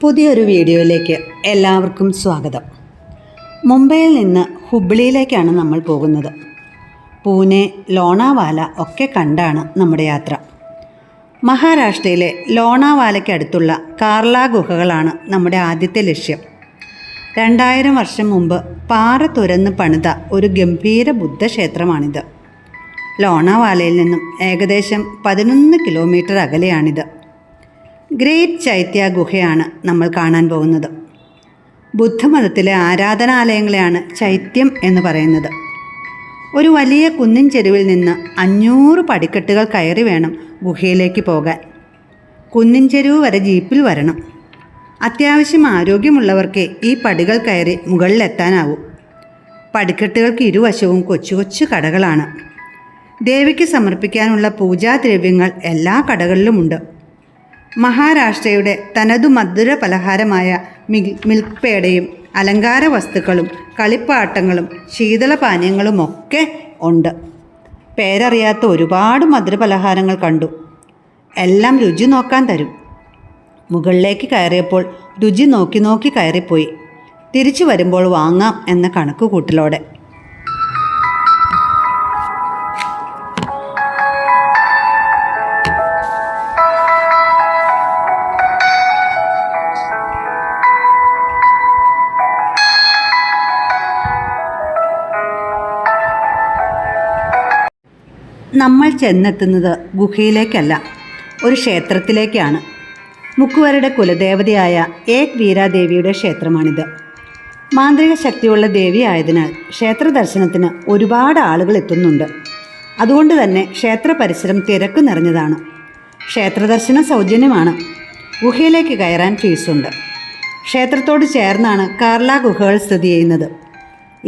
പുതിയൊരു വീഡിയോയിലേക്ക് എല്ലാവർക്കും സ്വാഗതം. മുംബൈയിൽ നിന്ന് ഹുബ്ലിയിലേക്കാണ് നമ്മൾ പോകുന്നത്. പൂനെ, ലോണാവാല ഒക്കെ കണ്ടാണ് നമ്മുടെ യാത്ര. മഹാരാഷ്ട്രയിലെ ലോണാവാലയ്ക്കടുത്തുള്ള കാർല ഗുഹകളാണ് നമ്മുടെ ആദ്യത്തെ ലക്ഷ്യം. 2000 വർഷം മുമ്പ് പാറ തുരന്ന് പണിത ഒരു ഗംഭീര ബുദ്ധക്ഷേത്രമാണിത്. ലോണാവാലയിൽ നിന്നും ഏകദേശം 11 കിലോമീറ്റർ അകലെയാണിത്. ഗ്രേറ്റ് ചൈത്യ ഗുഹയാണ് നമ്മൾ കാണാൻ പോകുന്നത്. ബുദ്ധമതത്തിലെ ആരാധനാലയങ്ങളെയാണ് ചൈത്യം എന്ന് പറയുന്നത്. ഒരു വലിയ കുന്നിൻ ചെരുവിൽ നിന്ന് 500 പടിക്കെട്ടുകൾ കയറി വേണം ഗുഹയിലേക്ക് പോകാൻ. കുന്നിൻ ചെരുവ് വരെ ജീപ്പിൽ വരണം. അത്യാവശ്യം ആരോഗ്യമുള്ളവർക്ക് ഈ പടികൾ കയറി മുകളിലെത്താനാവും. പടിക്കെട്ടുകൾക്ക് ഇരുവശവും കൊച്ചു കൊച്ചു കടകളാണ്. ദേവിക്ക് സമർപ്പിക്കാനുള്ള പൂജാദ്രവ്യങ്ങൾ എല്ലാ കടകളിലുമുണ്ട്. മഹാരാഷ്ട്രയുടെ തനതു മധുര പലഹാരമായ മിൽക്ക് പേടയും അലങ്കാര വസ്തുക്കളും കളിപ്പാട്ടങ്ങളും ശീതളപാനീയങ്ങളുമൊക്കെ ഉണ്ട്. പേരറിയാത്ത ഒരുപാട് മധുരപലഹാരങ്ങൾ കണ്ടു. എല്ലാം രുചി നോക്കാൻ തരും. മുകളിലേക്ക് കയറിയപ്പോൾ രുചി നോക്കി നോക്കി കയറിപ്പോയി. തിരിച്ചു വരുമ്പോൾ വാങ്ങാം എന്ന കണക്കുകൂട്ടലോടെ. നമ്മൾ ചെന്നെത്തുന്നത് ഗുഹയിലേക്കല്ല, ഒരു ക്ഷേത്രത്തിലേക്കാണ്. മുക്കുവരുടെ കുലദേവതയായ ഏക് വീരാദേവിയുടെ ക്ഷേത്രമാണിത്. മാന്ത്രിക ശക്തിയുള്ള ദേവിയായതിനാൽ ക്ഷേത്ര ദർശനത്തിന് ഒരുപാട് ആളുകൾ എത്തുന്നുണ്ട്. അതുകൊണ്ട് തന്നെ ക്ഷേത്ര പരിസരം തിരക്ക് നിറഞ്ഞതാണ്. ക്ഷേത്ര ദർശനം സൗജന്യമാണ്. ഗുഹയിലേക്ക് കയറാൻ ഫീസുണ്ട്. ക്ഷേത്രത്തോട് ചേർന്നാണ് കാർല ഗുഹകൾ സ്ഥിതി ചെയ്യുന്നത്.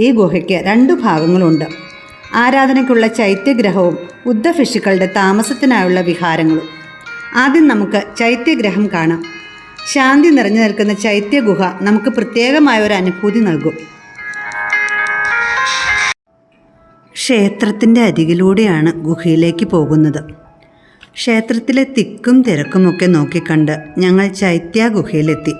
ഈ ഗുഹയ്ക്ക് 2 ഭാഗങ്ങളുണ്ട്. ആരാധനയ്ക്കുള്ള ചൈത്യഗ്രഹവും ബുദ്ധഭിക്ഷുക്കളുടെ താമസത്തിനായുള്ള വിഹാരങ്ങളും. ആദ്യം നമുക്ക് ചൈത്യഗ്രഹം കാണാം. ശാന്തി നിറഞ്ഞു നിൽക്കുന്ന ചൈത്യഗുഹ നമുക്ക് പ്രത്യേകമായ ഒരു അനുഭൂതി നൽകും. ക്ഷേത്രത്തിൻ്റെ അരികിലൂടെയാണ് ഗുഹയിലേക്ക് പോകുന്നത്. ക്ഷേത്രത്തിലെ തിക്കും തിരക്കുമൊക്കെ നോക്കിക്കണ്ട് ഞങ്ങൾ ചൈത്യ ഗുഹയിലെത്തി.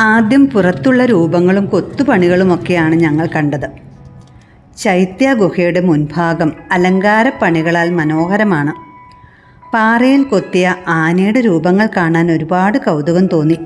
ആദ്യം പുറത്തുള്ള രൂപങ്ങളും കൊത്തുപണികളുമൊക്കെയാണ് ഞങ്ങൾ കണ്ടത്. ചൈത്യ ഗുഹയുടെ മുൻഭാഗം അലങ്കാരപ്പണികളാൽ മനോഹരമാണ്. പാറയിൽ കൊത്തിയ ആനയുടെ രൂപങ്ങൾ കാണാൻ ഒരുപാട് കൗതുകം തോന്നി.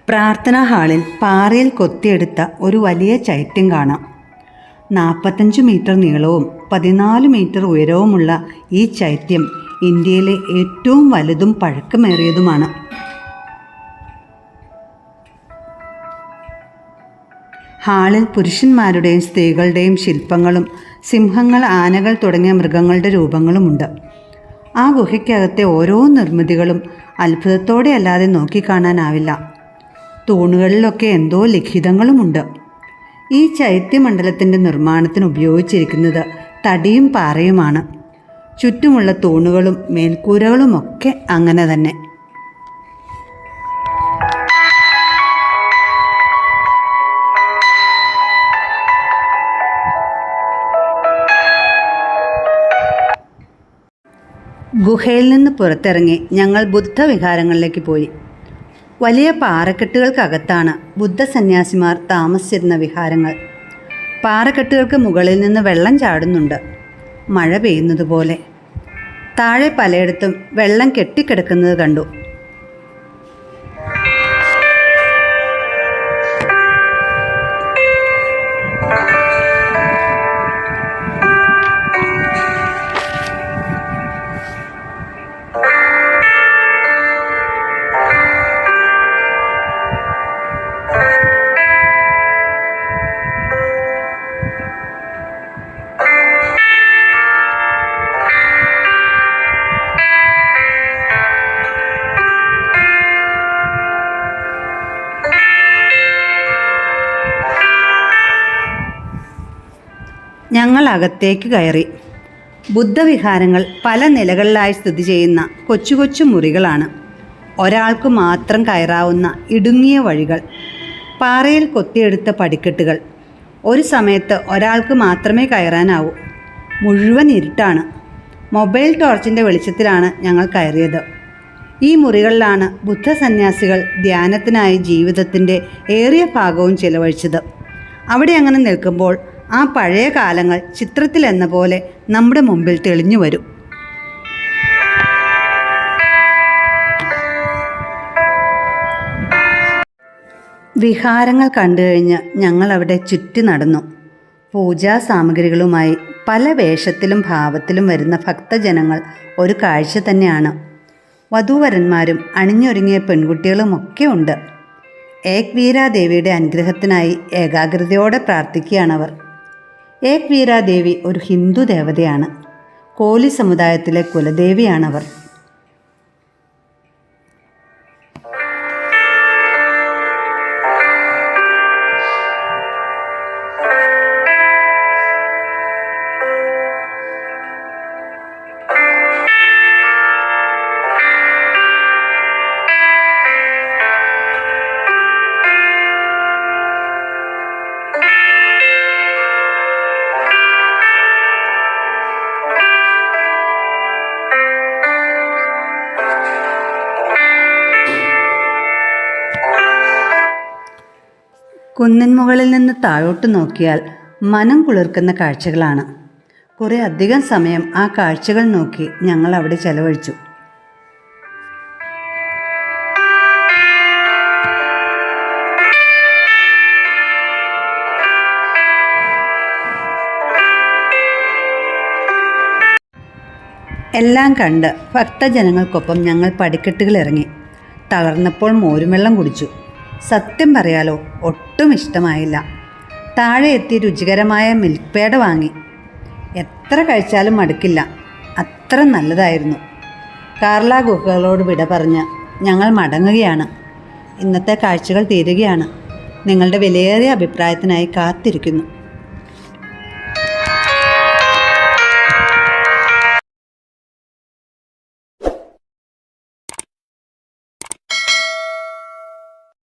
പ്രാർത്ഥനാ ഹാളിൽ പാറയിൽ കൊത്തിയെടുത്ത ഒരു വലിയ ചൈത്യം കാണാം. 45 മീറ്റർ നീളവും 14 മീറ്റർ ഉയരവുമുള്ള ഈ ചൈത്യം ഇന്ത്യയിലെ ഏറ്റവും വലുതും പഴക്കമേറിയതുമാണ്. ഹാളിൽ പുരുഷന്മാരുടെയും സ്ത്രീകളുടെയും ശില്പങ്ങളും സിംഹങ്ങൾ, ആനകൾ തുടങ്ങിയ മൃഗങ്ങളുടെ രൂപങ്ങളുമുണ്ട്. ആ ഗുഹയ്ക്കകത്തെ ഓരോ നിർമ്മിതികളും അത്ഭുതത്തോടെ അല്ലാതെ നോക്കിക്കാണാനാവില്ല. തൂണുകളിലൊക്കെ എന്തോ ലിഖിതങ്ങളുമുണ്ട്. ഈ ചൈത്യമണ്ഡലത്തിൻ്റെ നിർമ്മാണത്തിന് ഉപയോഗിച്ചിരിക്കുന്നത് തടിയും പാറയുമാണ്. ചുറ്റുമുള്ള തൂണുകളും മേൽക്കൂരകളുമൊക്കെ അങ്ങനെ തന്നെ. ഗുഹയിൽ നിന്ന് പുറത്തിറങ്ങി ഞങ്ങൾ ബുദ്ധവിഹാരങ്ങളിലേക്ക് പോയി. വലിയ പാറക്കെട്ടുകൾക്കകത്താണ് ബുദ്ധസന്യാസിമാർ താമസിച്ചിരുന്ന വിഹാരങ്ങൾ. പാറക്കെട്ടുകൾക്ക് മുകളിൽ നിന്ന് വെള്ളം ചാടുന്നുണ്ട്, മഴ പെയ്യുന്നത് പോലെ. താഴെ പലയിടത്തും വെള്ളം കെട്ടിക്കിടക്കുന്നത് കണ്ടു. അകത്തേക്ക് കയറി. ബുദ്ധവിഹാരങ്ങൾ പല നിലകളിലായി സ്ഥിതി ചെയ്യുന്ന കൊച്ചു കൊച്ചു മുറികളാണ്. ഒരാൾക്ക് മാത്രം കയറാവുന്ന ഇടുങ്ങിയ വഴികൾ, പാറയിൽ കൊത്തിയെടുത്ത പടിക്കെട്ടുകൾ. ഒരു സമയത്ത് ഒരാൾക്ക് മാത്രമേ കയറാനാവൂ. മുഴുവൻ ഇരുട്ടാണ്. മൊബൈൽ ടോർച്ചിൻ്റെ വെളിച്ചത്തിലാണ് ഞങ്ങൾ കയറിയത്. ഈ മുറികളിലാണ് ബുദ്ധസന്യാസികൾ ധ്യാനത്തിനായി ജീവിതത്തിൻ്റെ ഏറിയ ഭാഗവും ചിലവഴിച്ചത്. അവിടെ അങ്ങനെ നിൽക്കുമ്പോൾ ആ പഴയ കാലങ്ങൾ ചിത്രത്തിലെന്ന പോലെ നമ്മുടെ മുമ്പിൽ തെളിഞ്ഞു വരും. വിഹാരങ്ങൾ കണ്ടുകഴിഞ്ഞ് ഞങ്ങൾ അവിടെ ചുറ്റി നടന്നു. പൂജാ സാമഗ്രികളുമായി പല വേഷത്തിലും ഭാവത്തിലും വരുന്ന ഭക്തജനങ്ങൾ ഒരു കാഴ്ച തന്നെയാണ്. വധൂവരന്മാരും അണിഞ്ഞൊരുങ്ങിയ പെൺകുട്ടികളുമൊക്കെ ഉണ്ട്. ഏക് വീരാദേവിയുടെ അനുഗ്രഹത്തിനായി ഏകാഗ്രതയോടെ പ്രാർത്ഥിക്കുകയാണവർ. ഏക് വീരാദേവി ഒരു ഹിന്ദു ദേവതയാണ്. കോലി സമുദായത്തിലെ കുലദേവിയാണവർ. കുന്നിൻ മുകളിൽ നിന്ന് താഴോട്ട് നോക്കിയാൽ മനം കുളിർക്കുന്ന കാഴ്ചകളാണ്. കുറേ അധികം സമയം ആ കാഴ്ചകൾ നോക്കി ഞങ്ങൾ അവിടെ ചെലവഴിച്ചു. എല്ലാം കണ്ട് ഭക്തജനങ്ങൾക്കൊപ്പം ഞങ്ങൾ പടിക്കെട്ടുകൾ ഇറങ്ങി. തളർന്നപ്പോൾ മോരും വെള്ളം കുടിച്ചു. സത്യം പറയാലോ, ഒട്ടും ഇഷ്ടമായില്ല. താഴെ എത്തി രുചികരമായ മിൽക്ക് പേട വാങ്ങി. എത്ര കഴിച്ചാലും മടുക്കില്ല, അത്ര നല്ലതായിരുന്നു. കാർല ഗുഹകളോട് വിട പറഞ്ഞ് ഞങ്ങൾ മടങ്ങുകയാണ്. ഇന്നത്തെ കാഴ്ചകൾ തീരുകയാണ്. നിങ്ങളുടെ വിലയേറിയ അഭിപ്രായത്തിനായി കാത്തിരിക്കുന്നു.